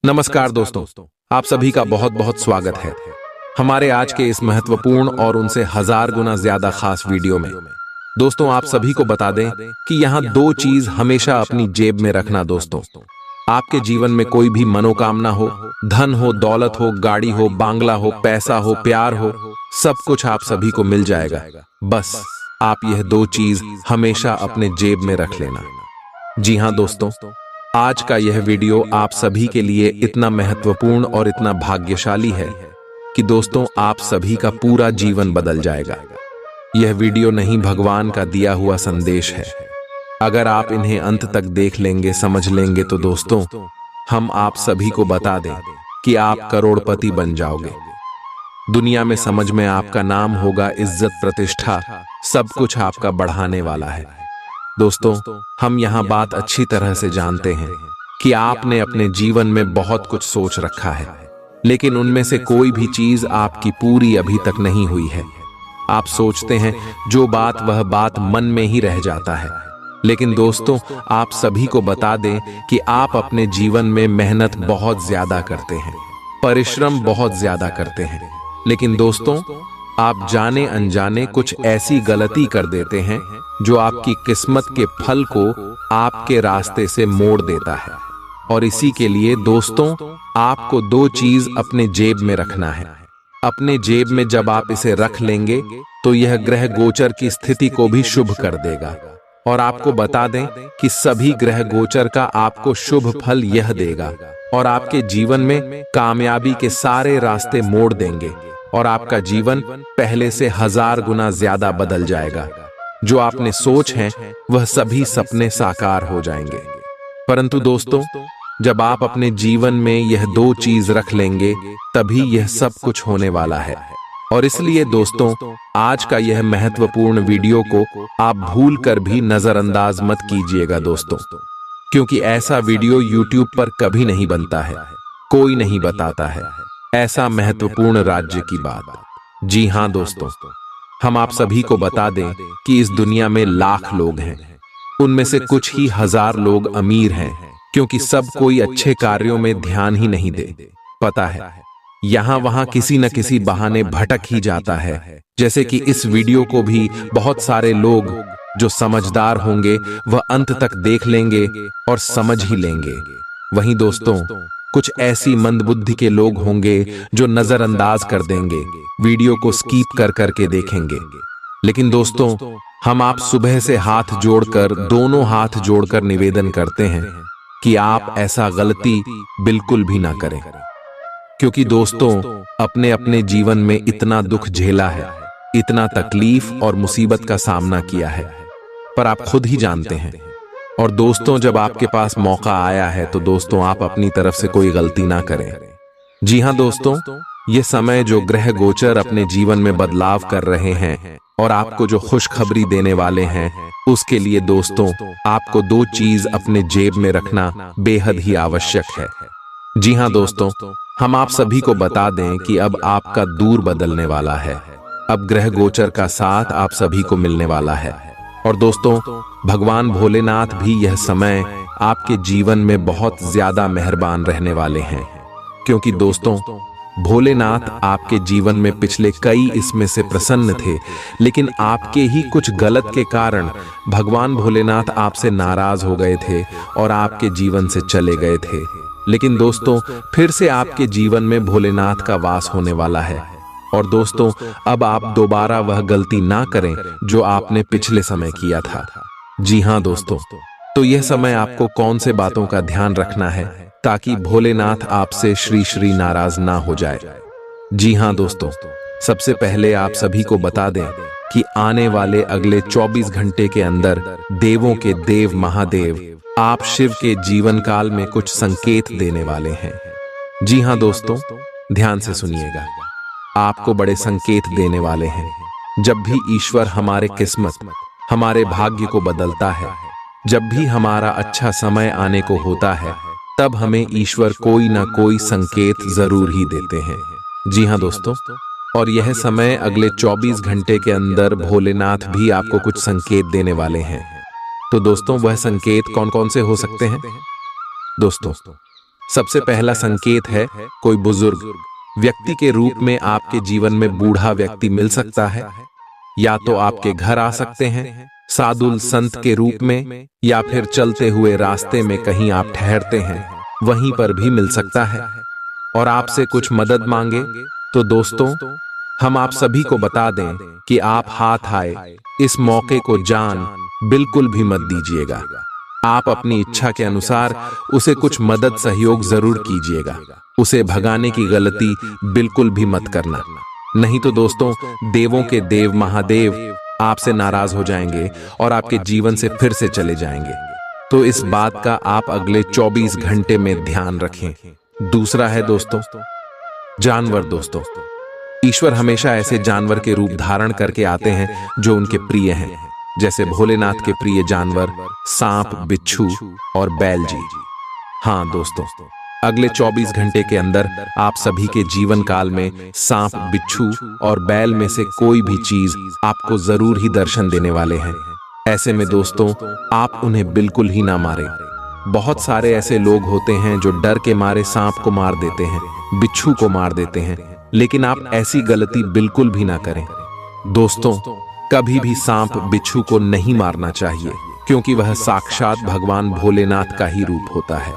नमस्कार दोस्तों, आप सभी का बहुत बहुत स्वागत है हमारे आज के इस महत्वपूर्ण और उनसे 1000 गुना ज्यादा खास वीडियो में। दोस्तों, आप सभी को बता दें कि यहाँ दो चीज हमेशा अपनी जेब में रखना। दोस्तों, आपके जीवन में कोई भी मनोकामना हो, धन हो, दौलत हो, गाड़ी हो, बांग्ला हो, पैसा हो, प्यार हो, सब कुछ आप सभी को मिल जाएगा। बस आप यह दो चीज हमेशा अपने जेब में रख लेना। जी हाँ दोस्तों, आज का यह वीडियो आप सभी के लिए इतना महत्वपूर्ण और इतना भाग्यशाली है कि दोस्तों आप सभी का पूरा जीवन बदल जाएगा। यह वीडियो नहीं, भगवान का दिया हुआ संदेश है। अगर आप इन्हें अंत तक देख लेंगे, समझ लेंगे तो दोस्तों हम आप सभी को बता दें कि आप करोड़पति बन जाओगे। दुनिया में समझ में आपका नाम होगा, इज्जत, प्रतिष्ठा, सब कुछ आपका बढ़ाने वाला है। दोस्तों, हम यहाँ बात अच्छी तरह से जानते हैं कि आपने अपने जीवन में बहुत कुछ सोच रखा है, लेकिन उनमें से कोई भी चीज आपकी पूरी अभी तक नहीं हुई है। आप सोचते हैं जो बात वह बात मन में ही रह जाता है। लेकिन दोस्तों, आप सभी को बता दें कि आप अपने जीवन में मेहनत बहुत ज्यादा करते हैं, परिश्रम बहुत ज्यादा करते हैं, लेकिन दोस्तों आप जाने अनजाने कुछ ऐसी गलती कर देते हैं जो आपकी किस्मत के फल को आपके रास्ते से मोड़ देता है। और इसी के लिए दोस्तों आपको दो चीज अपने जेब में रखना है। अपने जेब में जब आप इसे रख लेंगे तो यह ग्रह गोचर की स्थिति को भी शुभ कर देगा। और आपको बता दें कि सभी ग्रह गोचर का आपको शुभ फल यह देगा और आपके जीवन में कामयाबी के सारे रास्ते मोड़ देंगे और आपका जीवन पहले से 1000 गुना ज्यादा बदल जाएगा। जो आपने सोच है वह सभी सपने साकार हो जाएंगे। परंतु दोस्तों, जब आप अपने जीवन में यह दो चीज रख लेंगे तभी यह सब कुछ होने वाला है। और इसलिए दोस्तों आज का यह महत्वपूर्ण वीडियो को आप भूल कर भी नजरअंदाज मत कीजिएगा दोस्तों, क्योंकि ऐसा वीडियो YouTube पर कभी नहीं बनता है, कोई नहीं बताता है ऐसा महत्वपूर्ण राज्य की बात। जी हाँ दोस्तों, हम आप सभी को बता दें कि इस दुनिया में लाख लोग हैं, उनमें से कुछ ही 1000 लोग अमीर हैं, क्योंकि सब कोई अच्छे कार्यों में ध्यान ही नहीं दे। पता है, यहाँ वहाँ किसी न किसी बहाने भटक ही जाता है। जैसे कि इस वीडियो को भी बहुत सारे लोग जो समझदार होंगे वह अंत तक देख लेंगे और समझ ही लेंगे। वहीं दोस्तों कुछ ऐसी मंदबुद्धि के लोग होंगे जो नजरअंदाज कर देंगे, वीडियो को स्किप कर करके देखेंगे। लेकिन दोस्तों हम आप सुबह से हाथ जोड़कर, दोनों हाथ जोड़कर निवेदन करते हैं कि आप ऐसा गलती बिल्कुल भी ना करें, क्योंकि दोस्तों अपने अपने जीवन में इतना दुख झेला है, इतना तकलीफ और मुसीबत का सामना किया है, पर आप खुद ही जानते हैं। और दोस्तों जब आपके पास मौका आया है तो दोस्तों आप अपनी तरफ से कोई गलती ना करें। जी हाँ दोस्तों, ये समय जो ग्रह गोचर अपने जीवन में बदलाव कर रहे हैं और आपको जो खुशखबरी देने वाले हैं, उसके लिए दोस्तों आपको दो चीज अपने जेब में रखना बेहद ही आवश्यक है। जी हाँ दोस्तों, हम आप सभी को बता दें कि अब आपका दूर बदलने वाला है। अब ग्रह गोचर का साथ आप सभी को मिलने वाला है। और दोस्तों भगवान भोलेनाथ भी यह समय आपके जीवन में बहुत ज्यादा मेहरबान रहने वाले हैं, क्योंकि दोस्तों भोलेनाथ आपके जीवन में पिछले कई इसमें से प्रसन्न थे, लेकिन आपके ही कुछ गलत के कारण भगवान भोलेनाथ आपसे नाराज हो गए थे और आपके जीवन से चले गए थे। लेकिन दोस्तों फिर से आपके जीवन में भोलेनाथ का वास होने वाला है। और दोस्तों अब आप दोबारा वह गलती ना करें जो आपने पिछले समय किया था। जी हाँ दोस्तों, तो यह समय आपको कौन से बातों का ध्यान रखना है ताकि भोलेनाथ आपसे श्री श्री नाराज ना हो जाए। जी हाँ दोस्तों, सबसे पहले आप सभी को बता दें कि आने वाले अगले 24 घंटे के अंदर देवों के देव महादेव आप शिव के जीवन काल में कुछ संकेत देने वाले हैं। जी हाँ दोस्तों, ध्यान से सुनिएगा, आपको बड़े संकेत देने वाले हैं। जब भी ईश्वर हमारे किस्मत, हमारे भाग्य को बदलता है, जब भी हमारा अच्छा समय आने को होता है, तब हमें ईश्वर कोई ना कोई संकेत जरूर ही देते हैं। जी हाँ दोस्तों, और यह समय अगले 24 घंटे के अंदर भोलेनाथ भी आपको कुछ संकेत देने वाले हैं। तो दोस्तों वह संकेत कौन कौन से हो सकते हैं? दोस्तों सबसे पहला संकेत है कोई बुजुर्ग व्यक्ति के रूप में आपके जीवन में बूढ़ा व्यक्ति मिल सकता है। या तो आपके घर आ सकते हैं साधु संत के रूप में, या फिर चलते हुए रास्ते में कहीं आप ठहरते हैं वहीं पर भी मिल सकता है और आपसे कुछ मदद मांगे। तो दोस्तों, हम आप सभी को बता दें कि आप हाथ आए इस मौके को जान बिल्कुल भी मत दीजिएगा। आप अपनी इच्छा के अनुसार उसे कुछ मदद सहयोग जरूर कीजिएगा। उसे भगाने की गलती बिल्कुल भी मत करना, नहीं तो दोस्तों देवों के देव महादेव आपसे नाराज हो जाएंगे और आपके जीवन से फिर से चले जाएंगे। तो इस बात का आप अगले 24 घंटे में ध्यान रखें। दूसरा है दोस्तों जानवर। दोस्तों, ईश्वर हमेशा ऐसे जानवर के रूप धारण करके आते हैं जो उनके प्रिय हैं, जैसे भोलेनाथ के प्रिय जानवर सांप, बिच्छू और बैल जी। हाँ दोस्तों, अगले 24 घंटे के अंदर आप सभी के जीवन काल में सांप, बिच्छू और बैल में से कोई भी चीज आपको जरूर ही दर्शन देने वाले हैं। ऐसे में दोस्तों आप उन्हें बिल्कुल ही ना मारें। बहुत सारे ऐसे लोग होते हैं जो डर के मारे सांप को मार देते हैं, बिच्छू को मार देते हैं, लेकिन आप ऐसी गलती बिल्कुल भी ना करें। दोस्तों, कभी भी सांप, बिच्छू को नहीं मारना चाहिए, क्योंकि वह साक्षात भगवान भोलेनाथ का ही रूप होता है।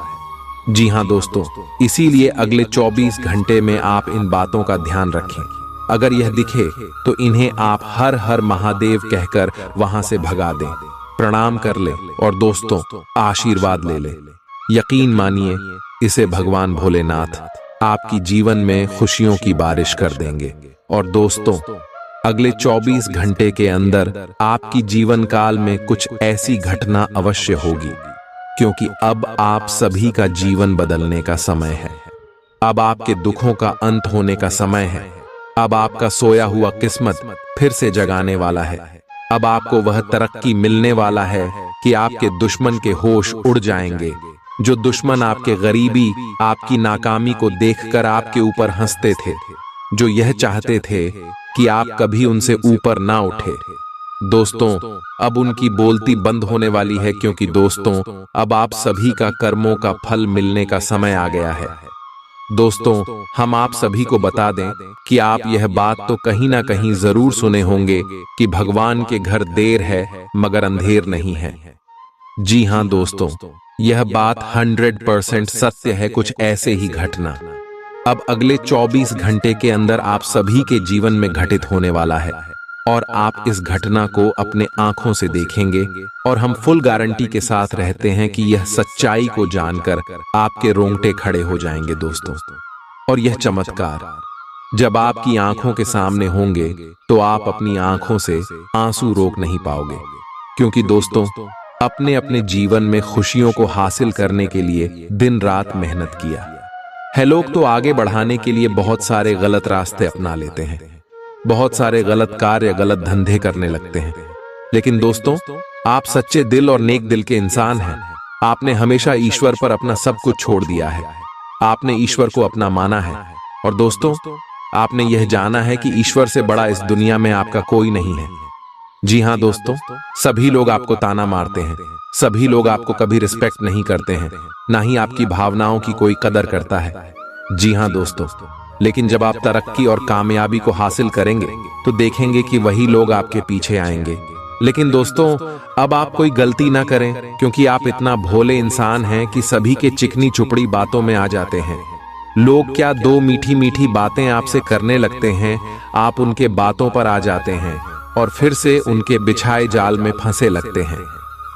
जी हाँ दोस्तों, इसीलिए अगले 24 घंटे में आप इन बातों का ध्यान रखें। अगर यह दिखे तो इन्हें आप हर हर महादेव कहकर वहां से भगा दें, प्रणाम कर ले और दोस्तों आशीर्वाद ले ले। यकीन मानिए, इसे भगवान भोलेनाथ आपकी जीवन में खुशियों की बारिश कर देंगे। और दोस्तों, अगले 24 घंटे के अंदर आपकी जीवन काल में कुछ ऐसी घटना अवश्य होगी, क्योंकि अब आप सभी का जीवन बदलने का समय है। अब आपके दुखों का अंत होने का समय है। अब आपका सोया हुआ किस्मत फिर से जगाने वाला है। अब आपको वह तरक्की मिलने वाला है कि आपके दुश्मन के होश उड़ जाएंगे। जो दुश्मन आपके गरीबी, आपकी नाकामी को देखकर आपके ऊपर हंसते थे, जो यह चाहते थे कि आप कभी उनसे ऊपर ना उठे, दोस्तों अब उनकी बोलती बंद होने वाली है, क्योंकि दोस्तों अब आप सभी का कर्मों का फल मिलने का समय आ गया है। दोस्तों, हम आप सभी को बता दें कि आप यह बात तो कहीं ना कहीं जरूर सुने होंगे कि भगवान के घर देर है मगर अंधेर नहीं है। जी हाँ दोस्तों, यह बात 100% सत्य है। कुछ ऐसे ही घटना अब अगले 24 घंटे के अंदर आप सभी के जीवन में घटित होने वाला है, और आप इस घटना को अपने आंखों से देखेंगे। और हम फुल गारंटी के साथ रहते हैं कि यह सच्चाई को जानकर आपके रोंगटे खड़े हो जाएंगे दोस्तों। और यह चमत्कार जब आपकी आंखों के सामने होंगे तो आप अपनी आंखों से आंसू रोक नहीं पाओगे, क्योंकि दोस्तों अपने अपने जीवन में खुशियों को हासिल करने के लिए दिन रात मेहनत किया है। लोग तो आगे बढ़ाने के लिए बहुत सारे गलत रास्ते अपना लेते हैं, बहुत सारे गलत कार्य, गलत धंधे करने लगते हैं, लेकिन दोस्तों आप सच्चे दिल और नेक दिल के इंसान हैं। आपने हमेशा ईश्वर पर अपना सब कुछ छोड़ दिया है। आपने ईश्वर को अपना माना है, और दोस्तों आपने यह जाना है कि ईश्वर से बड़ा इस दुनिया में आपका कोई नहीं है। जी हाँ दोस्तों, सभी लोग आपको ताना मारते हैं, सभी लोग आपको कभी रिस्पेक्ट नहीं करते हैं, ना ही आपकी भावनाओं की कोई कदर करता है। जी हाँ दोस्तों, लेकिन जब आप तरक्की और कामयाबी को हासिल करेंगे तो देखेंगे कि वही लोग आपके पीछे आएंगे। लेकिन दोस्तों अब आप कोई गलती ना करें, क्योंकि आप इतना भोले इंसान हैं कि सभी के चिकनी चुपड़ी बातों में आ जाते हैं। लोग क्या दो मीठी मीठी बातें आपसे करने लगते हैं, आप उनके बातों पर आ जाते हैं और फिर से उनके बिछाए जाल में फंसे लगते हैं।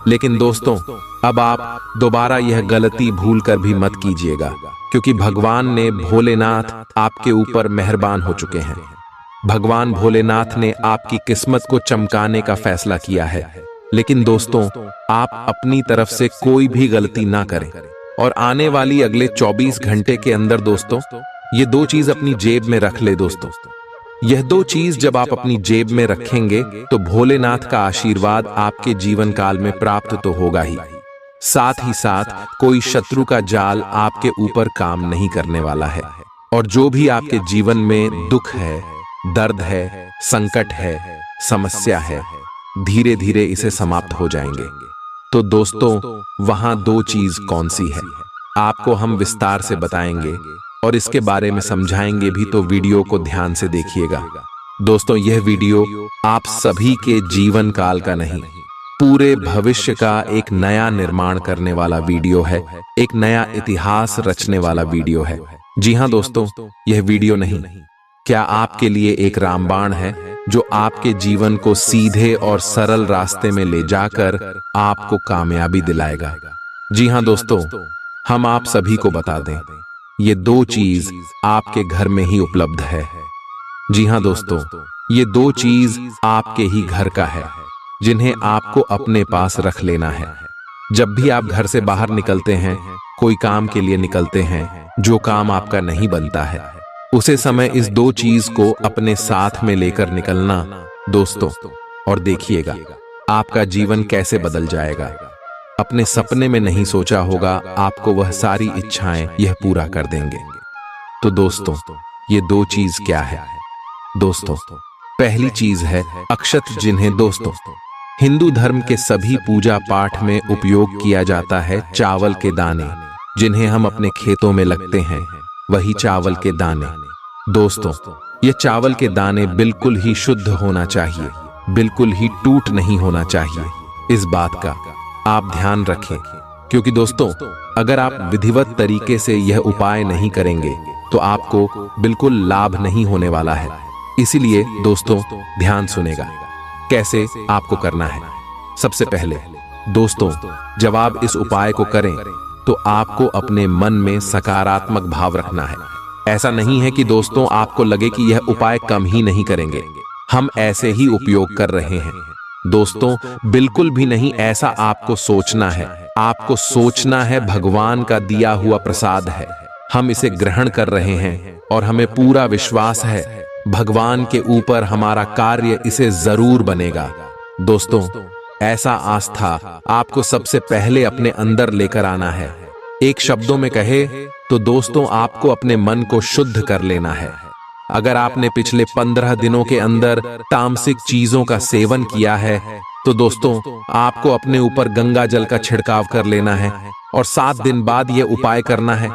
लेकिन दोस्तों अब आप दोबारा यह गलती भूल कर भी मत कीजिएगा, क्योंकि भगवान ने भोलेनाथ आपके ऊपर मेहरबान हो चुके हैं। भगवान भोलेनाथ ने आपकी किस्मत को चमकाने का फैसला किया है। लेकिन दोस्तों आप अपनी तरफ से कोई भी गलती ना करें, और आने वाली अगले 24 घंटे के अंदर दोस्तों ये दो चीज अपनी जेब में रख ले। दोस्तों यह दो चीज जब आप अपनी जेब में रखेंगे तो भोलेनाथ का आशीर्वाद आपके जीवन काल में प्राप्त तो होगा ही, साथ ही साथ कोई शत्रु का जाल आपके ऊपर काम नहीं करने वाला है। और जो भी आपके जीवन में दुख है, दर्द है, संकट है, समस्या है, धीरे धीरे इसे समाप्त हो जाएंगे। तो दोस्तों वहां दो चीज कौन सी है? आपको हम विस्तार से बताएंगे और इसके बारे में समझाएंगे भी, तो वीडियो को ध्यान से देखिएगा। दोस्तों, यह वीडियो आप सभी के जीवन काल का नहीं, पूरे भविष्य का एक नया निर्माण करने वाला वीडियो है, एक नया इतिहास रचने वाला वीडियो है। जी हाँ दोस्तों, यह वीडियो नहीं, क्या आपके लिए एक रामबाण है जो आपके जीवन को सीधे और सरल रास्ते में ले जाकर आपको कामयाबी दिलाएगा। जी हाँ दोस्तों, हम आप सभी को बता दें, ये दो चीज आपके घर में ही उपलब्ध है। जी हाँ दोस्तों, ये दो चीज आपके ही घर का है, जिन्हें आपको अपने पास रख लेना है। जब भी आप घर से बाहर निकलते हैं, कोई काम के लिए निकलते हैं, जो काम आपका नहीं बनता है, उसे समय इस दो चीज को अपने साथ में लेकर निकलना दोस्तों, और देखिएगा आपका जीवन कैसे बदल जाएगा। अपने सपने में नहीं सोचा होगा, आपको वह सारी इच्छाएं यह पूरा कर देंगे। तो दोस्तों, ये दो चीज क्या है? दोस्तों, पहली चीज है अक्षत, जिन्हें दोस्तों हिंदू धर्म के सभी पूजा पाठ में उपयोग किया जाता है। चावल के दाने, जिन्हें हम अपने खेतों में लगते हैं, वही चावल के दाने। दोस्तों, ये चावल के दाने बिल्कुल ही शुद्ध होना चाहिए, बिल्कुल ही टूट नहीं होना चाहिए। इस बात का आप ध्यान रखें, क्योंकि दोस्तों, अगर आप विधिवत तरीके से यह उपाय नहीं करेंगे तो आपको बिल्कुल लाभ नहीं होने वाला है। इसीलिए दोस्तों, ध्यान सुनेगा कैसे आपको करना है। सबसे पहले दोस्तों, जब आप इस उपाय को करें तो आपको अपने मन में सकारात्मक भाव रखना है। ऐसा नहीं है कि दोस्तों आपको लगे कि यह उपाय कम ही नहीं करेंगे, हम ऐसे ही उपयोग कर रहे हैं। दोस्तों, बिल्कुल भी नहीं, ऐसा आपको सोचना है। आपको सोचना है भगवान का दिया हुआ प्रसाद है, हम इसे ग्रहण कर रहे हैं और हमें पूरा विश्वास है भगवान के ऊपर, हमारा कार्य इसे जरूर बनेगा। दोस्तों, ऐसा आस्था आपको सबसे पहले अपने अंदर लेकर आना है। एक शब्दों में कहे तो दोस्तों, आपको अपने मन को शुद्ध कर लेना है। अगर आपने पिछले 15 दिनों के अंदर तामसिक चीजों का सेवन किया है तो दोस्तों, आपको अपने ऊपर गंगा जल का छिड़काव कर लेना है और 7 दिन बाद यह उपाय करना है।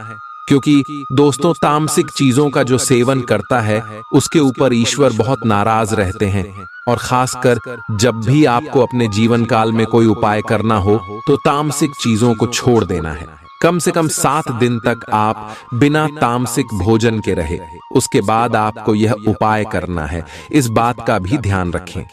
क्योंकि दोस्तों, तामसिक चीजों का जो सेवन करता है उसके ऊपर ईश्वर बहुत नाराज रहते हैं। और खासकर जब भी आपको अपने जीवन काल में कोई उपाय करना हो तो तामसिक चीजों को छोड़ देना है। कम से कम 7 दिन तक आप बिना तामसिक भोजन के रहे, उसके बाद आपको यह उपाय करना है। इस बात का भी ध्यान रखें,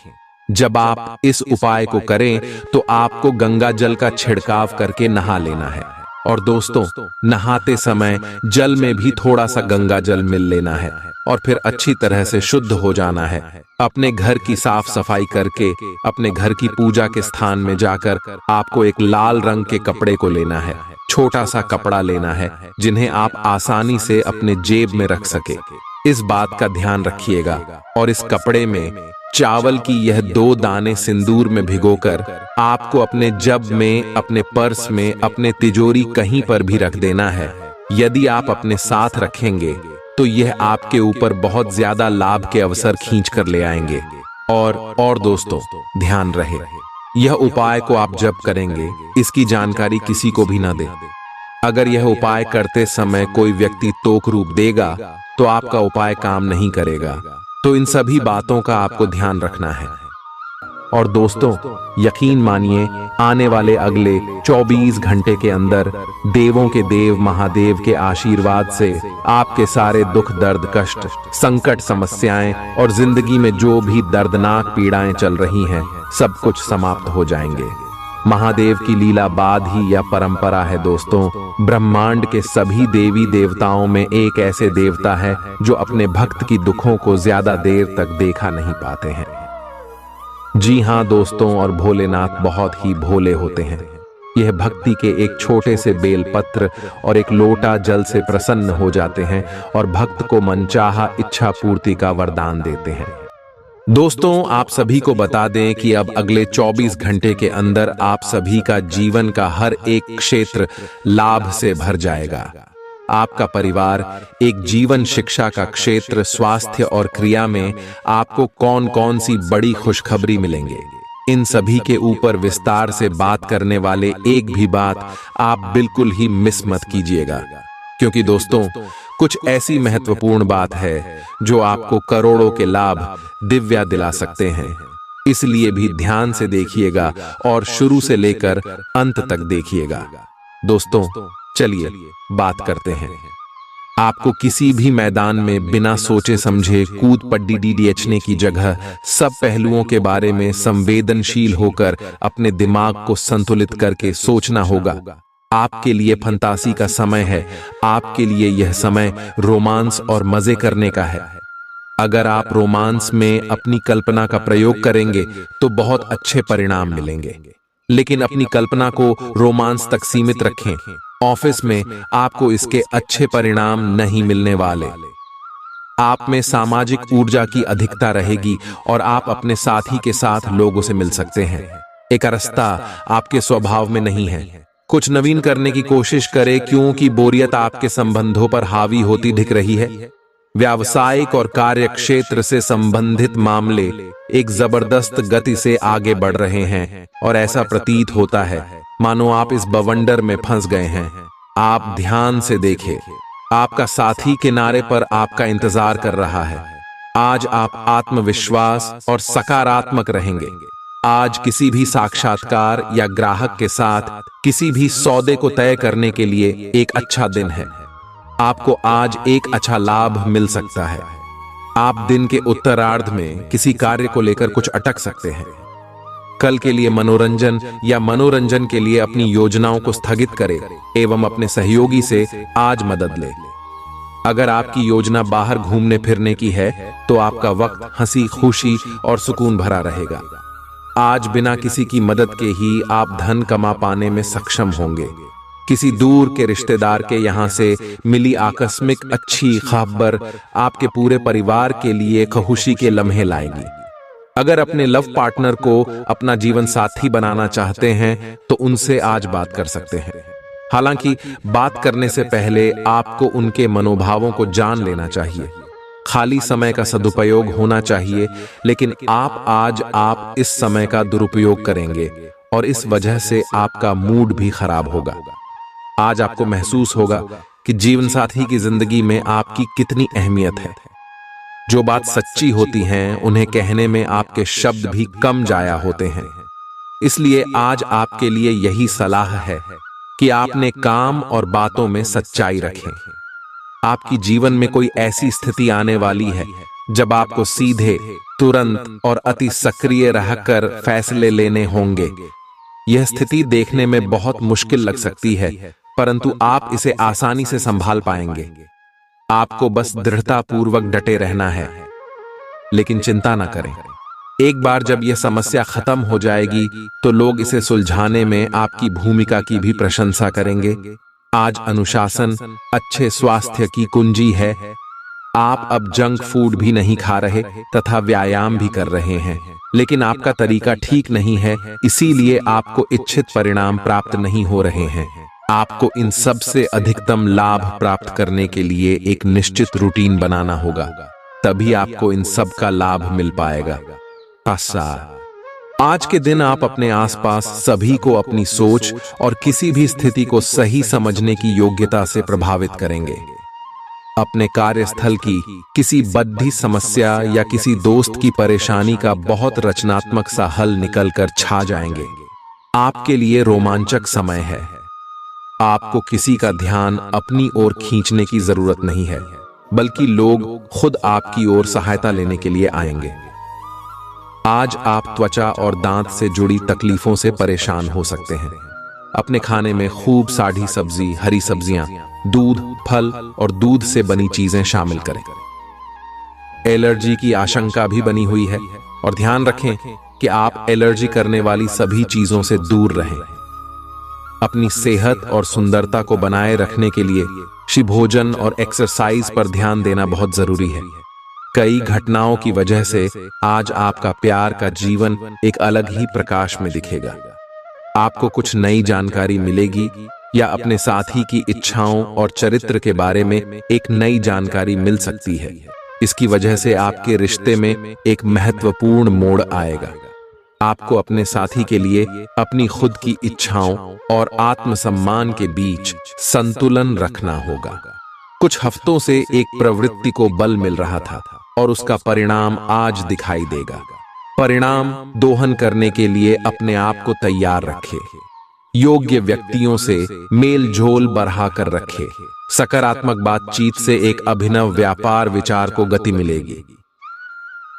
जब आप इस उपाय को करें तो आपको गंगा जल का छिड़काव करके नहा लेना है। और दोस्तों, नहाते समय जल में भी थोड़ा सा गंगा जल मिल लेना है और फिर अच्छी तरह से शुद्ध हो जाना है। अपने घर की साफ सफाई करके अपने घर की पूजा के स्थान में जाकर आपको एक लाल रंग के कपड़े को लेना है, छोटा सा कपड़ा लेना है, जिन्हें आप आसानी से अपने जेब में रख सके। इस बात का ध्यान रखिएगा। और इस कपड़े में चावल की यह 2 दाने सिंदूर में भिगोकर आपको अपने जब में, अपने पर्स में, अपने तिजोरी कहीं पर भी रख देना है। यदि आप अपने साथ रखेंगे तो यह आपके ऊपर बहुत ज्यादा लाभ के अवसर खींच कर ले आएंगे। और दोस्तों, ध्यान रहे, यह उपाय को आप जब करेंगे इसकी जानकारी किसी को भी ना दें। अगर यह उपाय करते समय कोई व्यक्ति तोक रूप देगा तो आपका उपाय काम नहीं करेगा। तो इन सभी बातों का आपको ध्यान रखना है। और दोस्तों, यकीन मानिए, आने वाले अगले 24 घंटे के अंदर देवों के देव महादेव के आशीर्वाद से आपके सारे दुख, दर्द, कष्ट, संकट, समस्याएं और जिंदगी में जो भी दर्दनाक पीड़ाएं चल रही हैं, सब कुछ समाप्त हो जाएंगे। महादेव की लीला बाद ही यह परंपरा है दोस्तों। ब्रह्मांड के सभी देवी देवताओं में एक ऐसे देवता है जो अपने भक्त की दुखों को ज्यादा देर तक देखा नहीं पाते हैं। जी हाँ दोस्तों, और भोलेनाथ बहुत ही भोले होते हैं। यह भक्ति के एक छोटे से बेलपत्र और एक लोटा जल से प्रसन्न हो जाते हैं और भक्त को मनचाहा इच्छा पूर्ति का वरदान देते हैं। दोस्तों, आप सभी को बता दें कि अब अगले 24 घंटे के अंदर आप सभी का जीवन का हर एक क्षेत्र लाभ से भर जाएगा। आपका परिवार, एक जीवन शिक्षा का क्षेत्र, स्वास्थ्य और क्रिया में आपको कौन कौन सी बड़ी खुशखबरी मिलेंगे, इन सभी के ऊपर विस्तार से बात करने वाले एक भी बात आप बिल्कुल ही मिस मत कीजिएगा, क्योंकि दोस्तों कुछ ऐसी महत्वपूर्ण बात है जो आपको करोड़ों के लाभ दिव्या दिला सकते हैं। इसलिए भी ध्यान से देखिएगा और शुरू से लेकर अंत तक देखिएगा। दोस्तों चलिए बात करते हैं। आपको किसी भी मैदान में बिना सोचे समझे कूद पड्डी डीडीएचने की जगह सब पहलुओं के बारे में संवेदनशील होकर अपने दिमाग को संतुलित करके सोचना होगा। आपके लिए फंतासी का समय है। आपके लिए यह समय रोमांस और मजे करने का है। अगर आप रोमांस में अपनी कल्पना का प्रयोग करेंगे तो बहुत अच्छे परिणाम मिलेंगे, लेकिन अपनी कल्पना को रोमांस तक सीमित रखें। ऑफिस में आपको इसके अच्छे परिणाम नहीं मिलने वाले। आप में सामाजिक ऊर्जा की अधिकता रहेगी और आप अपने साथी के साथ लोगों से मिल सकते हैं। एकरसता आपके स्वभाव में नहीं है। कुछ नवीन करने की कोशिश करें, क्योंकि बोरियत आपके संबंधों पर हावी होती दिख रही है। व्यावसायिक और कार्य क्षेत्र से संबंधित मामले एक जबरदस्त गति से आगे बढ़ रहे हैं और ऐसा प्रतीत होता है मानो आप इस बवंडर में फंस गए हैं। आप ध्यान से देखें, आपका साथी किनारे पर आपका इंतजार कर रहा है। आज आप आत्मविश्वास और सकारात्मक रहेंगे। आज किसी भी साक्षात्कार या ग्राहक के साथ किसी भी सौदे को तय करने के लिए एक अच्छा दिन है। आपको आज एक अच्छा लाभ मिल सकता है। आप दिन के उत्तरार्ध में किसी कार्य को लेकर कुछ अटक सकते हैं। कल के लिए मनोरंजन या मनोरंजन के लिए अपनी योजनाओं को स्थगित करें एवं अपने सहयोगी से आज मदद लें। अगर आपकी योजना बाहर घूमने फिरने की है तो आपका वक्त हंसी खुशी और सुकून भरा रहेगा। आज बिना किसी की मदद के ही आप धन कमा पाने में सक्षम होंगे। किसी दूर के रिश्तेदार के यहाँ से मिली आकस्मिक अच्छी खबर आपके पूरे परिवार के लिए खुशी के लम्हे लाएगी। अगर अपने लव पार्टनर को अपना जीवन साथी बनाना चाहते हैं तो उनसे आज बात कर सकते हैं। हालांकि बात करने से पहले आपको उनके मनोभावों को जान लेना चाहिए। खाली समय का सदुपयोग होना चाहिए, लेकिन आप इस समय का दुरुपयोग करेंगे और इस वजह से आपका मूड भी खराब होगा। आज आपको महसूस होगा कि जीवन साथी की जिंदगी में आपकी कितनी अहमियत है। जो बात सच्ची होती हैं उन्हें कहने में आपके शब्द भी कम जाया होते हैं। इसलिए आज आपके लिए यही सलाह है कि आपने काम और बातों में सच्चाई रखें। आपकी जीवन में कोई ऐसी स्थिति आने वाली है जब आपको सीधे, तुरंत और अति सक्रिय रहकर फैसले लेने होंगे। यह स्थिति देखने में बहुत मुश्किल लग सकती है, परंतु आप इसे आसानी से संभाल पाएंगे। आपको बस दृढ़ता पूर्वक डटे रहना है, लेकिन चिंता न करें। एक बार जब यह समस्या खत्म हो जाएगी तो लोग इसे सुलझाने में आपकी भूमिका की भी प्रशंसा करेंगे। आज अनुशासन अच्छे स्वास्थ्य की कुंजी है। आप अब जंक फूड भी नहीं खा रहे तथा व्यायाम भी कर रहे हैं, लेकिन आपका तरीका ठीक नहीं है, इसीलिए आपको इच्छित परिणाम प्राप्त नहीं हो रहे हैं। आपको इन सब से अधिकतम लाभ प्राप्त करने के लिए एक निश्चित रूटीन बनाना होगा, तभी आपको इन सब का लाभ मिल पाएगा। आज के दिन आप अपने आसपास सभी को अपनी सोच और किसी भी स्थिति को सही समझने की योग्यता से प्रभावित करेंगे। अपने कार्यस्थल की किसी बद्धी समस्या या किसी दोस्त की परेशानी का बहुत रचनात्मक सा हल निकलकर छा जाएंगे। आपके लिए रोमांचक समय है। आपको किसी का ध्यान अपनी ओर खींचने की जरूरत नहीं है, बल्कि लोग खुद आपकी ओर सहायता लेने के लिए आएंगे। आज आप त्वचा और दांत से जुड़ी तकलीफों से परेशान हो सकते हैं। अपने खाने में खूब साड़ी सब्जी, हरी सब्जियां, दूध, फल और दूध से बनी चीजें शामिल करें। एलर्जी की आशंका भी बनी हुई है और ध्यान रखें कि आप एलर्जी करने वाली सभी चीजों से दूर रहें। अपनी सेहत और सुंदरता को बनाए रखने के लिए शिभोजन और एक्सरसाइज पर ध्यान देना बहुत जरूरी है। कई घटनाओं की वजह से आज आपका प्यार का जीवन एक अलग ही प्रकाश में दिखेगा। आपको कुछ नई जानकारी मिलेगी या अपने साथी की इच्छाओं और चरित्र के बारे में एक नई जानकारी मिल सकती है। इसकी वजह से आपके रिश्ते में एक महत्वपूर्ण मोड़ आएगा। आपको अपने साथी के लिए अपनी खुद की इच्छाओं और आत्मसम्मान के बीच संतुलन रखना होगा। कुछ हफ्तों से एक प्रवृत्ति को बल मिल रहा था और उसका परिणाम आज दिखाई देगा। परिणाम दोहन करने के लिए अपने आप को तैयार रखें। योग्य व्यक्तियों से मेल झोल बढ़ा कर रखें। सकारात्मक बातचीत से एक अभिनव व्यापार विचार को गति मिलेगी।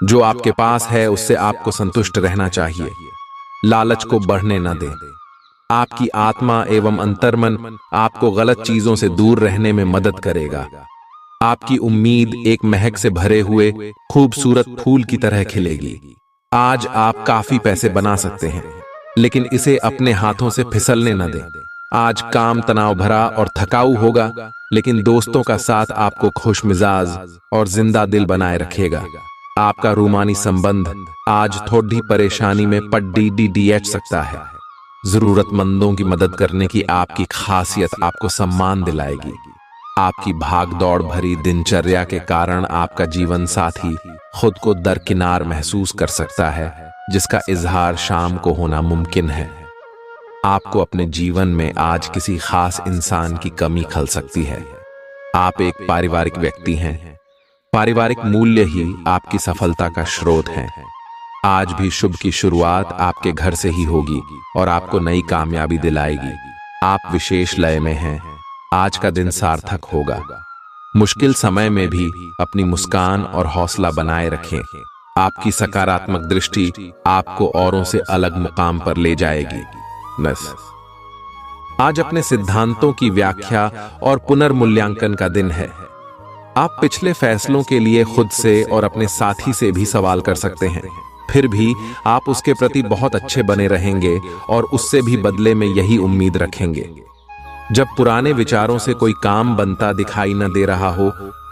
जो आपके पास है उससे आपको संतुष्ट रहना चाहिए। लालच को बढ़ने न दें। आपकी आत्मा एवं अंतर्मन आपको गलत चीजों से दूर रहने में मदद करेगा। आपकी उम्मीद एक महक से भरे हुए खूबसूरत फूल की तरह खिलेगी। आज आप काफी पैसे बना सकते हैं, लेकिन इसे अपने हाथों से फिसलने न दें। आज काम तनाव भरा और थकाऊ होगा, लेकिन दोस्तों का साथ आपको खुश मिजाज और जिंदा दिल बनाए रखेगा। आपका रूमानी संबंध आज थोड़ी परेशानी में पड़ सकता है। जरूरतमंदों की मदद करने की आपकी खासियत आपको सम्मान दिलाएगी। आपकी भाग दौड़ भरी दिनचर्या के कारण आपका जीवन साथी खुद को दरकिनार महसूस कर सकता है, जिसका इजहार शाम को होना मुमकिन है। आपको अपने जीवन में आज किसी खास इंसान की कमी खल सकती है। आप एक पारिवारिक व्यक्ति हैं। पारिवारिक मूल्य ही आपकी सफलता का स्रोत है। आज भी शुभ की शुरुआत आपके घर से ही होगी और आपको नई कामयाबी दिलाएगी। आप विशेष लय में हैं। आज का दिन सार्थक होगा। मुश्किल समय में भी अपनी मुस्कान और हौसला बनाए रखें। आपकी सकारात्मक दृष्टि आपको औरों से अलग मुकाम पर ले जाएगी। आज अपने सिद्धांतों की व्याख्या और पुनर्मूल्यांकन का दिन है। आप पिछले फैसलों के लिए खुद से और अपने साथी से भी सवाल कर सकते हैं। फिर भी आप उसके प्रति बहुत अच्छे बने रहेंगे और उससे भी बदले में यही उम्मीद रखेंगे। जब पुराने विचारों से कोई काम बनता दिखाई न दे रहा हो,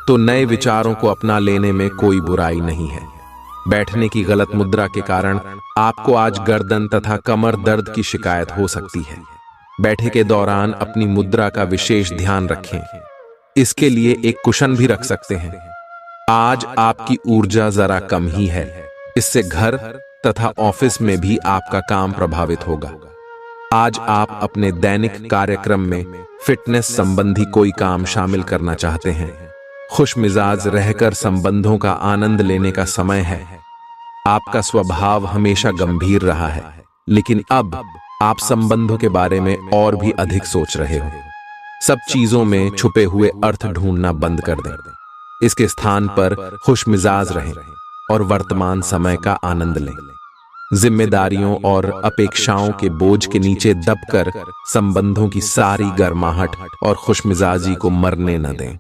तो नए विचारों को अपना लेने में कोई बुराई नहीं है। बैठने की गलत मुद्रा के कारण आपको आज गर्दन तथा कमर दर्द की शिकायत हो सकती है। बैठे के दौरान अपनी मुद्रा का विशेष ध्यान रखें। इसके लिए एक कुशन भी रख सकते हैं। आज आपकी ऊर्जा जरा कम ही है। इससे घर तथा ऑफिस में भी आपका काम प्रभावित होगा। आज आप अपने दैनिक कार्यक्रम में फिटनेस संबंधी कोई काम शामिल करना चाहते हैं। खुश मिजाज रहकर संबंधों का आनंद लेने का समय है। आपका स्वभाव हमेशा गंभीर रहा है, लेकिन अब आप संबंधों के बारे में और भी अधिक सोच रहे हो। सब चीजों में छुपे हुए अर्थ ढूंढना बंद कर दें। इसके स्थान पर खुश मिजाज रहें और वर्तमान समय का आनंद लें। जिम्मेदारियों और अपेक्षाओं के बोझ के नीचे दबकर संबंधों की सारी गर्माहट और खुशमिजाजी को मरने न दें।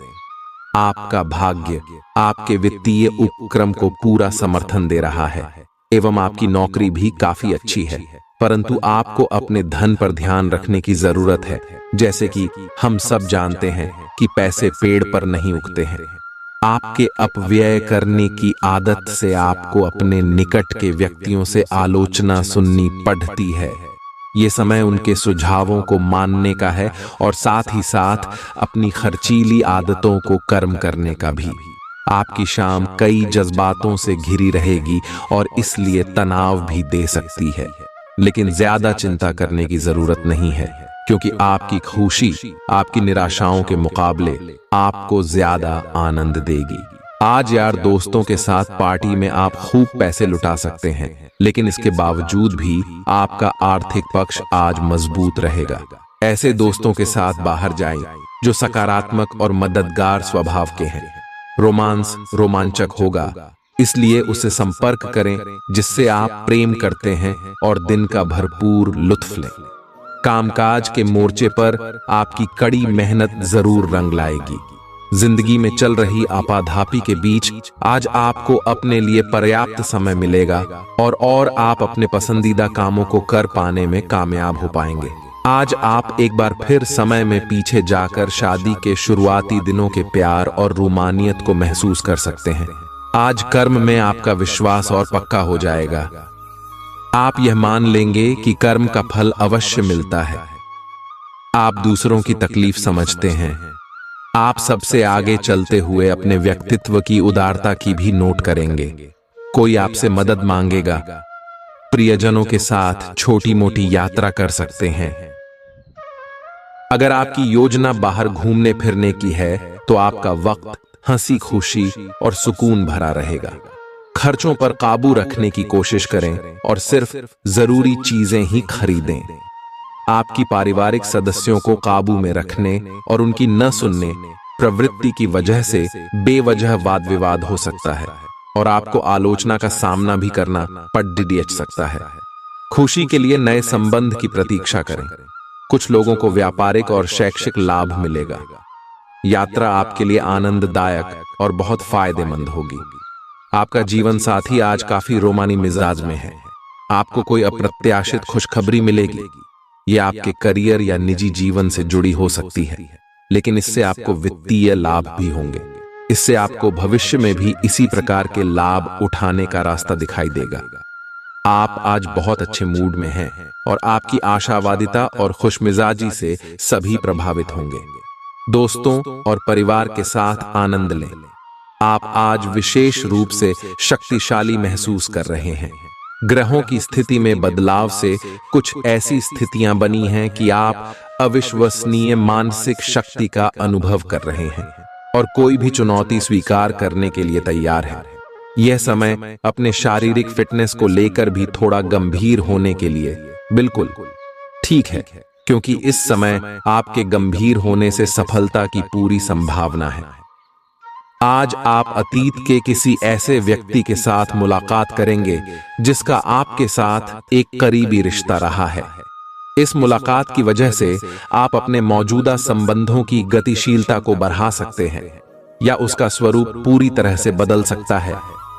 आपका भाग्य आपके वित्तीय उपक्रम को पूरा समर्थन दे रहा है एवं आपकी नौकरी भी काफी अच्छी है, परंतु आपको अपने धन पर ध्यान रखने की जरूरत है। जैसे कि हम सब जानते हैं कि पैसे पेड़ पर नहीं उगते हैं। आपके अपव्यय करने की आदत से आपको अपने निकट के व्यक्तियों से आलोचना सुननी पड़ती है। ये समय उनके सुझावों को मानने का है और साथ ही साथ अपनी खर्चीली आदतों को कर्म करने का भी। आपकी शाम कई जज्बातों से घिरी रहेगी और इसलिए तनाव भी दे सकती है, लेकिन ज्यादा चिंता करने की जरूरत नहीं है, क्योंकि आपकी खुशी आपकी निराशाओं के मुकाबले आपको ज्यादा आनंद देगी। आज यार दोस्तों के साथ पार्टी में आप खूब पैसे लुटा सकते हैं, लेकिन इसके बावजूद भी आपका आर्थिक पक्ष आज मजबूत रहेगा। ऐसे दोस्तों के साथ बाहर जाएं जो सकारात्मक और मददगार स्वभाव के हैं। रोमांस रोमांचक होगा, इसलिए उसे संपर्क करें जिससे आप प्रेम करते हैं और दिन का भरपूर लुत्फ लें। कामकाज के मोर्चे पर आपकी कड़ी मेहनत जरूर रंग लाएगी। जिंदगी में चल रही आपाधापी के बीच आज आपको अपने लिए पर्याप्त समय मिलेगा और आप अपने पसंदीदा कामों को कर पाने में कामयाब हो पाएंगे। आज आप एक बार फिर समय में पीछे जाकर शादी के शुरुआती दिनों के प्यार और रूमानियत को महसूस कर सकते हैं। आज कर्म में आपका विश्वास और पक्का हो जाएगा। आप यह मान लेंगे कि कर्म का फल अवश्य मिलता है। आप दूसरों की तकलीफ समझते हैं। आप सबसे आगे चलते हुए अपने व्यक्तित्व की उदारता की भी नोट करेंगे। कोई आपसे मदद मांगेगा प्रियजनों के साथ छोटी मोटी यात्रा कर सकते हैं। अगर आपकी योजना बाहर घूमने फिरने की है तो आपका वक्त हंसी खुशी और सुकून भरा रहेगा। खर्चों पर काबू रखने की कोशिश करें और सिर्फ जरूरी चीजें ही खरीदें। आपकी पारिवारिक सदस्यों को काबू में रखने और उनकी न सुनने प्रवृत्ति की वजह से बेवजह वाद विवाद हो सकता है और आपको आलोचना का सामना भी करना पड़ सकता है। खुशी के लिए नए संबंध की प्रतीक्षा करें। कुछ लोगों को व्यापारिक और शैक्षिक लाभ मिलेगा। यात्रा आपके लिए आनंददायक और बहुत फायदेमंद होगी। आपका जीवन साथी आज काफी रोमानी मिजाज में है। आपको कोई अप्रत्याशित खुशखबरी मिलेगी। ये आपके करियर या निजी जीवन से जुड़ी हो सकती है, लेकिन इससे आपको वित्तीय लाभ भी होंगे। इससे आपको भविष्य में भी इसी प्रकार के लाभ उठाने का रास्ता दिखाई देगा। आप आज बहुत अच्छे मूड में हैं और आपकी आशावादिता और खुशमिजाजी से सभी प्रभावित होंगे। दोस्तों और परिवार के साथ आनंद लें। आप आज विशेष रूप से शक्तिशाली महसूस कर रहे हैं। ग्रहों की स्थिति में बदलाव से कुछ ऐसी स्थितियां बनी हैं कि आप अविश्वसनीय मानसिक शक्ति का अनुभव कर रहे हैं और कोई भी चुनौती स्वीकार करने के लिए तैयार है। यह समय अपने शारीरिक फिटनेस को लेकर भी थोड़ा गंभीर होने के लिए बिल्कुल ठीक है, क्योंकि इस समय आपके गंभीर होने से सफलता की पूरी संभावना है। आज आप अतीत के किसी ऐसे व्यक्ति के साथ मुलाकात करेंगे जिसका आपके साथ एक करीबी रिश्ता रहा है। इस मुलाकात की वजह से आप अपने मौजूदा संबंधों की गतिशीलता को बढ़ा सकते हैं, या उसका स्वरूप पूरी तरह से बदल सकता है,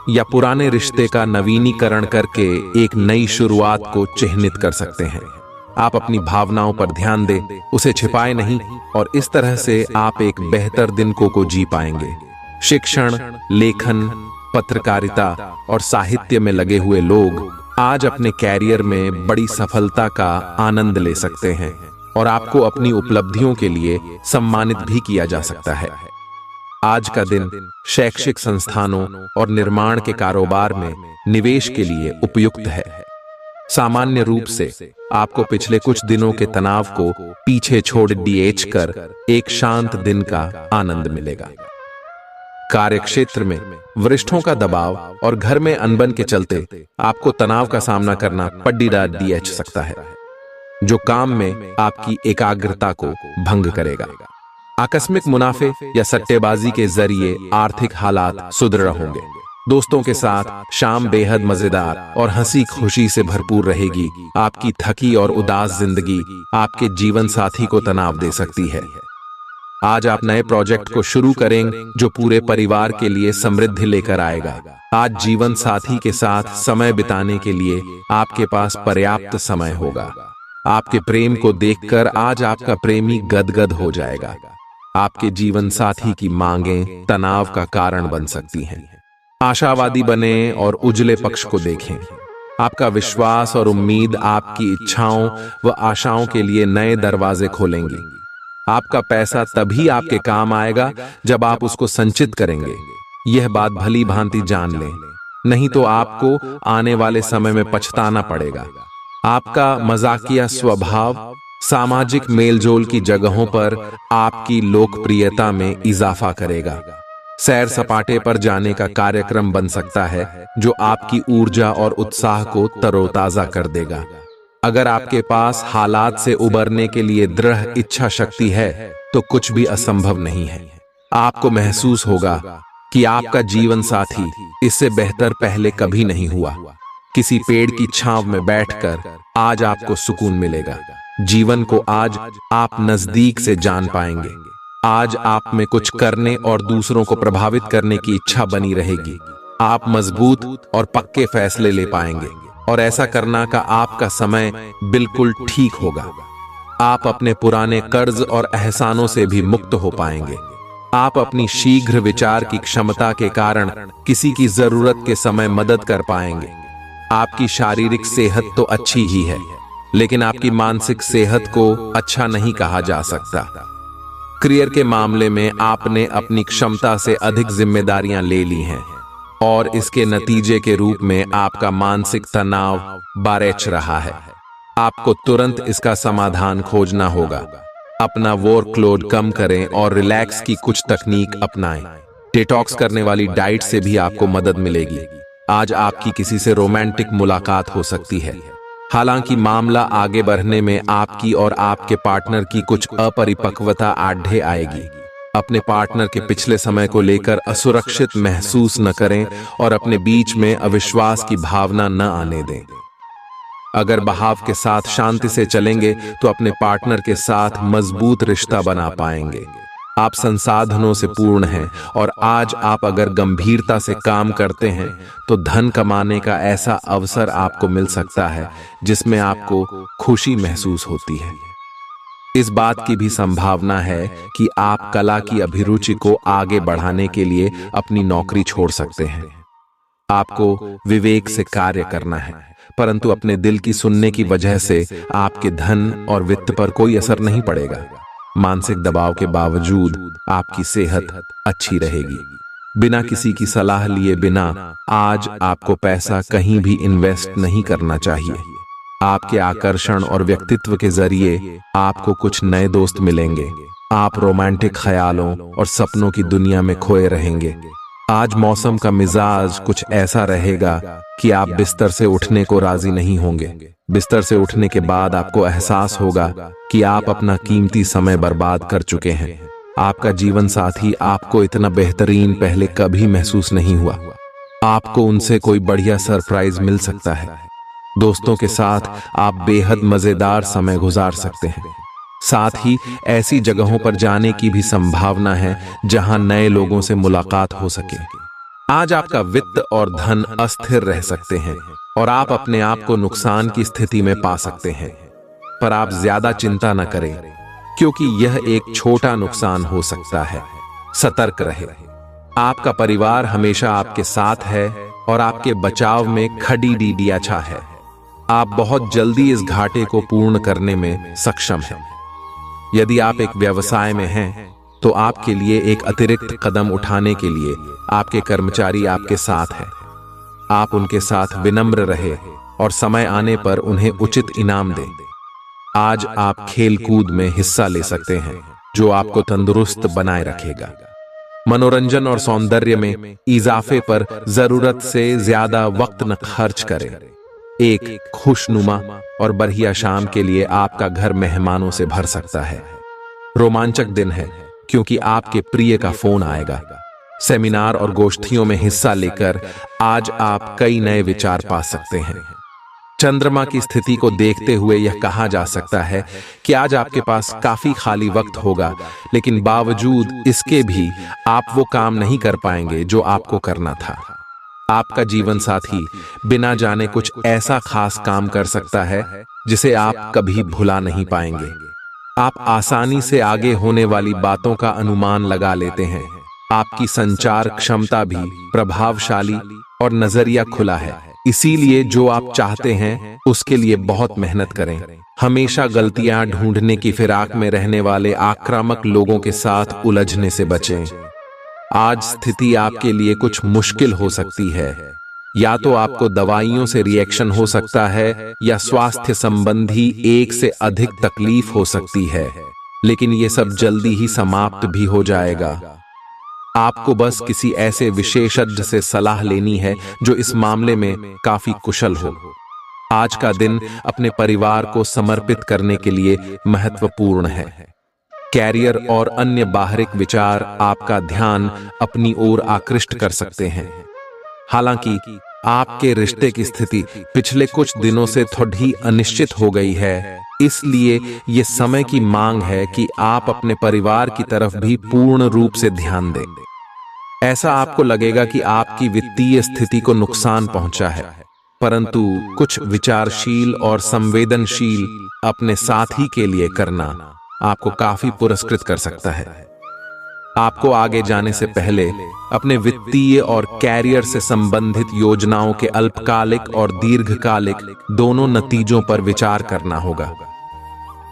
या पुराने रिश्ते का नवीनीकरण करके एक नई शुरुआत को चिह्नित कर सकते हैं। आप अपनी भावनाओं पर ध्यान दें, उसे छिपाए नहीं, और इस तरह से आप एक बेहतर दिन को जी पाएंगे। शिक्षण, लेखन, पत्रकारिता और साहित्य में लगे हुए लोग आज अपने कैरियर में बड़ी सफलता का आनंद ले सकते हैं और आपको अपनी उपलब्धियों के लिए सम्मानित भी किया जा सकता है। आज का दिन शैक्षिक संस्थानों और निर्माण के कारोबार में निवेश के लिए उपयुक्त है। सामान्य रूप से आपको पिछले कुछ दिनों के तनाव को पीछे छोड़ कर एक शांत दिन का आनंद मिलेगा। कार्यक्षेत्र में वरिष्ठों का दबाव और घर में अनबन के चलते आपको तनाव का सामना करना पड़ सकता है, जो काम में आपकी एकाग्रता को भंग करेगा। आकस्मिक मुनाफे या सट्टेबाजी के जरिए आर्थिक हालात सुदृढ़ होंगे। दोस्तों के साथ शाम बेहद मजेदार और हंसी खुशी से भरपूर रहेगी। आपकी थकी और उदास जिंदगी आपके जीवन साथी को तनाव दे सकती है। आज आप नए प्रोजेक्ट को शुरू करेंगे जो पूरे परिवार के लिए समृद्धि लेकर आएगा। आज जीवन साथी के साथ समय बिताने के लिए आपके पास पर्याप्त समय होगा। आपके प्रेम को देखकर आज आपका प्रेमी गदगद हो जाएगा। आपके जीवन साथी की मांगें तनाव का कारण बन सकती हैं। आशावादी बने और उजले पक्ष को देखें। आपका विश्वास और उम्मीद आपकी इच्छाओं व आशाओं के लिए नए दरवाजे खोलेंगी। आपका पैसा तभी आपके काम आएगा जब आप उसको संचित करेंगे। यह बात भली भांति जान लें, नहीं तो आपको आने वाले समय में पछताना पड़ेगा। आपका मजाकिया स्वभाव सामाजिक मेलजोल की जगहों पर आपकी लोकप्रियता में इजाफा करेगा। सैर सपाटे पर जाने का कार्यक्रम बन सकता है जो आपकी ऊर्जा और उत्साह को तरोताजा कर देगा। अगर आपके पास हालात से उबरने के लिए दृढ़ इच्छा शक्ति है तो कुछ भी असंभव नहीं है। आपको महसूस होगा कि आपका जीवन साथी इससे बेहतर पहले कभी नहीं हुआ। किसी पेड़ की छांव में बैठकर आज आपको सुकून मिलेगा। जीवन को आज आप नजदीक से जान पाएंगे। आज आप में कुछ करने और दूसरों को प्रभावित करने की इच्छा बनी रहेगी। आप मजबूत और पक्के फैसले ले पाएंगे और ऐसा करना का आपका समय बिल्कुल ठीक होगा। आप अपने पुराने कर्ज और एहसानों से भी मुक्त हो पाएंगे। आप अपनी शीघ्र विचार की क्षमता के कारण किसी की जरूरत के समय मदद कर पाएंगे। आपकी शारीरिक सेहत तो अच्छी ही है, लेकिन आपकी मानसिक सेहत को अच्छा नहीं कहा जा सकता। करियर के मामले में आपने अपनी क्षमता से अधिक जिम्मेदारियां ले ली हैं। और इसके नतीजे के रूप में आपका मानसिक तनाव बढ़ रहा है। आपको तुरंत इसका समाधान खोजना होगा। अपना वर्कलोड कम करें और रिलैक्स की कुछ तकनीक अपनाएं। डिटॉक्स करने वाली डाइट से भी आपको मदद मिलेगी। आज आपकी किसी से रोमांटिक मुलाकात हो सकती है। हालांकि मामला आगे बढ़ने में आपकी और आपके पार्टनर की कुछ अपरिपक्वता आढ़े आएगी। अपने पार्टनर के पिछले समय को लेकर असुरक्षित महसूस न करें और अपने बीच में अविश्वास की भावना न आने दें। अगर बहाव के साथ शांति से चलेंगे तो अपने पार्टनर के साथ मजबूत रिश्ता बना पाएंगे। आप संसाधनों से पूर्ण हैं और आज आप अगर गंभीरता से काम करते हैं तो धन कमाने का ऐसा अवसर आपको मिल सकता है जिसमें आपको खुशी महसूस होती है। इस बात की भी संभावना है कि आप कला की अभिरुचि को आगे बढ़ाने के लिए अपनी नौकरी छोड़ सकते हैं। आपको विवेक से कार्य करना है, परंतु अपने दिल की सुनने की वजह से आपके धन और वित्त पर कोई असर नहीं पड़ेगा। मानसिक दबाव के बावजूद आपकी सेहत अच्छी रहेगी। बिना किसी की सलाह लिए बिना आज आपको पैसा कहीं भी इन्वेस्ट नहीं करना चाहिए। आपके आकर्षण और व्यक्तित्व के जरिए आपको कुछ नए दोस्त मिलेंगे। आप रोमांटिक ख्यालों और सपनों की दुनिया में खोए रहेंगे। आज मौसम का मिजाज कुछ ऐसा रहेगा कि आप बिस्तर से उठने को राजी नहीं होंगे। बिस्तर से उठने के बाद आपको एहसास होगा कि आप अपना कीमती समय बर्बाद कर चुके हैं। आपका जीवन साथी आपको इतना बेहतरीन पहले कभी महसूस नहीं हुआ। आपको उनसे कोई बढ़िया सरप्राइज मिल सकता है। दोस्तों के साथ आप बेहद मजेदार समय गुजार सकते हैं। साथ ही ऐसी जगहों पर जाने की भी संभावना है जहां नए लोगों से मुलाकात हो सके। आज आपका वित्त और धन अस्थिर रह सकते हैं और आप अपने आप को नुकसान की स्थिति में पा सकते हैं, पर आप ज्यादा चिंता न करें क्योंकि यह एक छोटा नुकसान हो सकता है। सतर्क रहे। आपका परिवार हमेशा आपके साथ है और आपके बचाव में खड़ी डीडिया छा है। आप बहुत जल्दी इस घाटे को पूर्ण करने में सक्षम हैं। यदि आप एक व्यवसाय में हैं तो आपके लिए एक अतिरिक्त कदम उठाने के लिए आपके कर्मचारी आपके साथ हैं। आप उनके साथ विनम्र रहे और समय आने पर उन्हें उचित इनाम दें। आज आप खेल कूद में हिस्सा ले सकते हैं जो आपको तंदुरुस्त बनाए रखेगा। मनोरंजन और सौंदर्य में इजाफे पर जरूरत से ज्यादा वक्त न खर्च करें। एक खुशनुमा और बढ़िया शाम के लिए आपका घर मेहमानों से भर सकता है। रोमांचक दिन है क्योंकि आपके प्रिय का फोन आएगा। सेमिनार और गोष्ठियों में हिस्सा लेकर आज आप कई नए विचार पा सकते हैं। चंद्रमा की स्थिति को देखते हुए यह कहा जा सकता है कि आज आपके पास काफी खाली वक्त होगा, लेकिन बावजूद इसके भी आप वो काम नहीं कर पाएंगे जो आपको करना था। आपका जीवन साथी बिना जाने कुछ ऐसा खास काम कर सकता है जिसे आप कभी भुला नहीं पाएंगे। आप आसानी से आगे होने वाली बातों का अनुमान लगा लेते हैं। आपकी संचार क्षमता भी प्रभावशाली और नजरिया खुला है, इसीलिए जो आप चाहते हैं उसके लिए बहुत मेहनत करें। हमेशा गलतियां ढूंढने की फिराक में रहने वाले आक्रामक लोगों के साथ उलझने से बचें। आज स्थिति आपके लिए कुछ मुश्किल हो सकती है। या तो आपको दवाइयों से रिएक्शन हो सकता है या स्वास्थ्य संबंधी एक से अधिक तकलीफ हो सकती है, लेकिन ये सब जल्दी ही समाप्त भी हो जाएगा। आपको बस किसी ऐसे विशेषज्ञ से सलाह लेनी है जो इस मामले में काफी कुशल हो। आज का दिन अपने परिवार को समर्पित करने के लिए महत्वपूर्ण है। कैरियर और अन्य बाहरिक विचार आपका ध्यान अपनी ओर आकृष्ट कर सकते हैं। हालांकि आपके रिश्ते की स्थिति पिछले कुछ दिनों से थोड़ी अनिश्चित हो गई है, इसलिए ये समय की मांग है कि आप अपने परिवार की तरफ भी पूर्ण रूप से ध्यान दें। ऐसा आपको लगेगा कि आपकी वित्तीय स्थिति को नुकसान पहुंचा है, परंतु कुछ विचारशील और संवेदनशील अपने साथी के लिए करना आपको काफी पुरस्कृत कर सकता है। आपको आगे जाने से पहले अपने वित्तीय और कैरियर से संबंधित योजनाओं के अल्पकालिक और दीर्घकालिक दोनों नतीजों पर विचार करना होगा।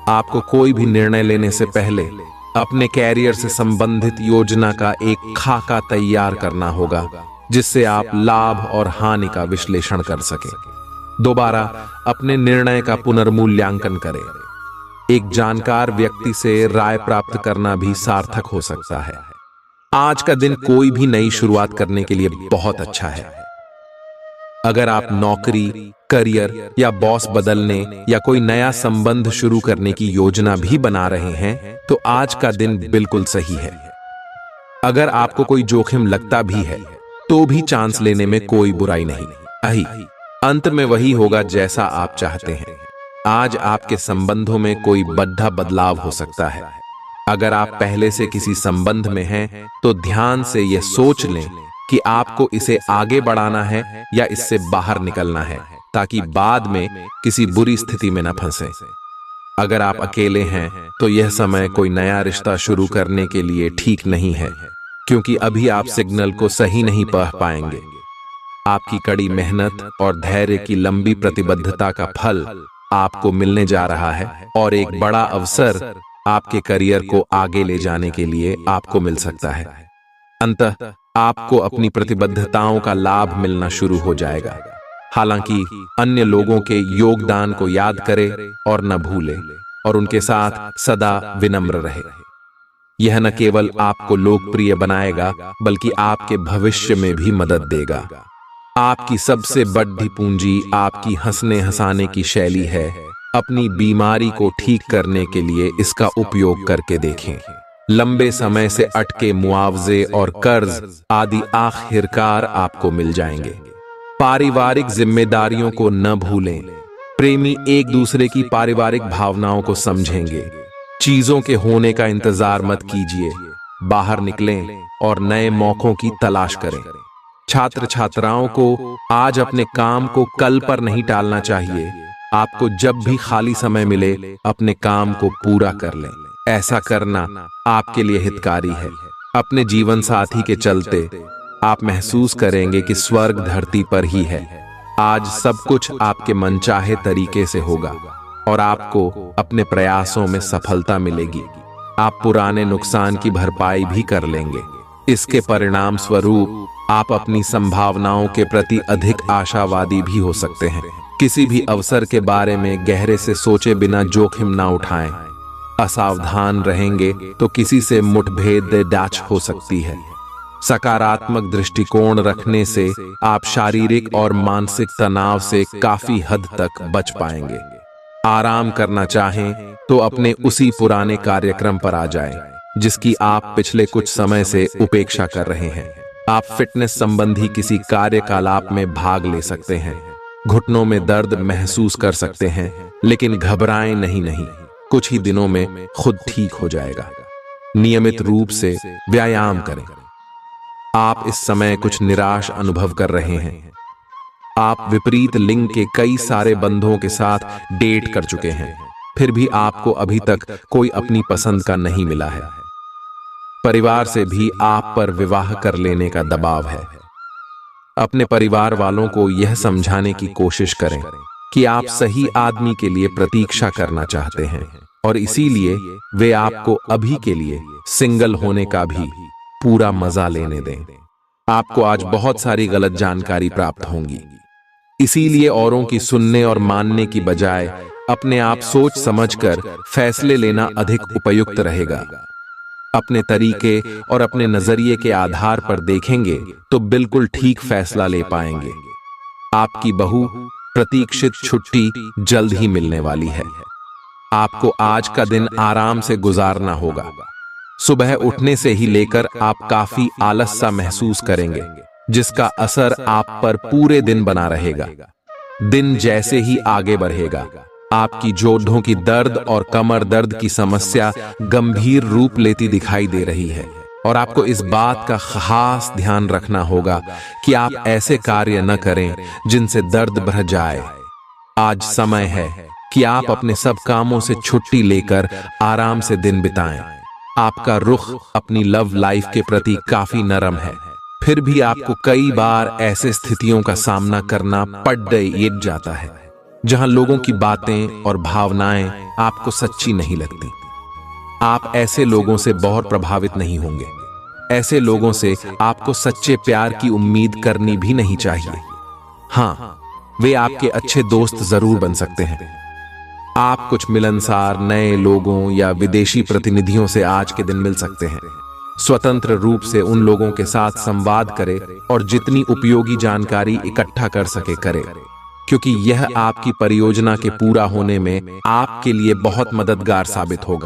आपको कोई भी निर्णय लेने से पहले अपने कैरियर से संबंधित योजना का एक खाका तैयार करना होगा, जिससे आप लाभ और हानि का विश्लेषण कर सकें। दोबारा अपने निर्णय का पुनर्मूल्यांकन करें। एक जानकार व्यक्ति से राय प्राप्त करना भी सार्थक हो सकता है। आज का दिन कोई भी नई शुरुआत करने के लिए बहुत अच्छा है। अगर आप नौकरी, करियर या बॉस बदलने या कोई नया संबंध शुरू करने की योजना भी बना रहे हैं तो आज का दिन बिल्कुल सही है। अगर आपको कोई जोखिम लगता भी है तो भी चांस लेने में कोई बुराई नहीं। अंत में वही होगा जैसा आप चाहते हैं। आज आपके संबंधों में कोई बड़ा बदलाव हो सकता है। अगर आप पहले से किसी संबंध में हैं तो ध्यान से यह सोच लें कि आपको इसे आगे बढ़ाना है या इससे बाहर निकलना है, ताकि बाद में किसी बुरी स्थिति में न फंसे। अगर आप अकेले हैं तो यह समय कोई नया रिश्ता शुरू करने के लिए ठीक नहीं है, क्योंकि अभी आप सिग्नल को सही नहीं पढ़ पाएंगे। आपकी कड़ी मेहनत और धैर्य की लंबी प्रतिबद्धता का फल आपको मिलने जा रहा है और एक बड़ा अवसर आपके करियर को आगे ले जाने के लिए आपको मिल सकता है। अंततः आपको अपनी प्रतिबद्धताओं का लाभ मिलना शुरू हो जाएगा। हालांकि अन्य लोगों के योगदान को याद करें और न भूलें और उनके साथ सदा विनम्र रहे। यह न केवल आपको लोकप्रिय बनाएगा बल्कि आपके भविष्य में भी मदद देगा। आपकी सबसे बड़ी पूंजी आपकी हंसने हंसाने की शैली है। अपनी बीमारी को ठीक करने के लिए इसका उपयोग करके देखें। लंबे समय से अटके मुआवजे और कर्ज आदि आखिरकार आपको मिल जाएंगे। पारिवारिक जिम्मेदारियों को न भूलें। प्रेमी एक दूसरे की पारिवारिक भावनाओं को समझेंगे। चीजों के होने का इंतजार मत कीजिए, बाहर निकलें और नए मौकों की तलाश करें। छात्र छात्राओं को आज अपने काम को कल पर नहीं टालना चाहिए। आपको जब भी खाली समय मिले अपने काम को पूरा कर लें। ऐसा करना आपके लिए हितकारी है। अपने जीवन साथी के चलते आप महसूस करेंगे कि स्वर्ग धरती पर ही है। आज सब कुछ आपके मनचाहे तरीके से होगा और आपको अपने प्रयासों में सफलता मिलेगी। आप पुराने नुकसान की भरपाई भी कर लेंगे। इसके परिणाम स्वरूप आप अपनी संभावनाओं के प्रति अधिक आशावादी भी हो सकते हैं। किसी भी अवसर के बारे में गहरे से सोचे बिना जोखिम ना उठाएं। असावधान रहेंगे तो किसी से मुठभेड़ डाच हो सकती है। सकारात्मक दृष्टिकोण रखने से आप शारीरिक और मानसिक तनाव से काफी हद तक बच पाएंगे। आराम करना चाहें तो अपने उसी पुराने कार्यक्रम पर आ जाएं, जिसकी आप पिछले कुछ समय से उपेक्षा कर रहे हैं। आप फिटनेस संबंधी किसी कार्यकलाप में भाग ले सकते हैं। घुटनों में दर्द महसूस कर सकते हैं, लेकिन घबराएं नहीं, कुछ ही दिनों में खुद ठीक हो जाएगा। नियमित रूप से व्यायाम करें। आप इस समय कुछ निराश अनुभव कर रहे हैं। आप विपरीत लिंग के कई सारे बंधुओं के साथ डेट कर चुके हैं, फिर भी आपको अभी तक कोई अपनी पसंद का नहीं मिला है। परिवार से भी आप पर विवाह कर लेने का दबाव है। अपने परिवार वालों को यह समझाने की कोशिश करें कि आप सही आदमी के लिए प्रतीक्षा करना चाहते हैं और इसीलिए वे आपको अभी के लिए सिंगल होने का भी पूरा मजा लेने दें। आपको आज बहुत सारी गलत जानकारी प्राप्त होंगी, इसीलिए औरों की सुनने और मानने की बजाय अपने आप सोच समझकर फैसले लेना अधिक उपयुक्त रहेगा। अपने तरीके और अपने नजरिए के आधार पर देखेंगे तो बिल्कुल ठीक फैसला ले पाएंगे। आपकी बहु प्रतीक्षित छुट्टी जल्द ही मिलने वाली है। आपको आज का दिन आराम से गुजारना होगा। सुबह उठने से ही लेकर आप काफी आलस सा महसूस करेंगे, जिसका असर आप पर पूरे दिन बना रहेगा। दिन जैसे ही आगे बढ़ेगा, आपकी जोड़ों की दर्द और कमर दर्द की समस्या गंभीर रूप लेती दिखाई दे रही है और आपको इस बात का खास ध्यान रखना होगा कि आप ऐसे कार्य न करें जिनसे दर्द बढ़ जाए। आज समय है कि आप अपने सब कामों से छुट्टी लेकर आराम से दिन बिताएं। आपका रुख अपनी लव लाइफ के प्रति काफी नरम है, फिर भी आपको कई बार ऐसे स्थितियों का सामना करना पड़ जाता है जहां लोगों की बातें और भावनाएं आपको सच्ची नहीं लगती। आप ऐसे लोगों से बहुत प्रभावित नहीं होंगे। ऐसे लोगों से आपको सच्चे प्यार की उम्मीद करनी भी नहीं चाहिए। हाँ, वे आपके अच्छे दोस्त जरूर बन सकते हैं। आप कुछ मिलनसार नए लोगों या विदेशी प्रतिनिधियों से आज के दिन मिल सकते हैं। स्वतंत्र रूप से उन लोगों के साथ संवाद करें और जितनी उपयोगी जानकारी इकट्ठा कर सके करें, क्योंकि यह आपकी परियोजना के पूरा होने में आपके लिए बहुत मददगार साबित होगा।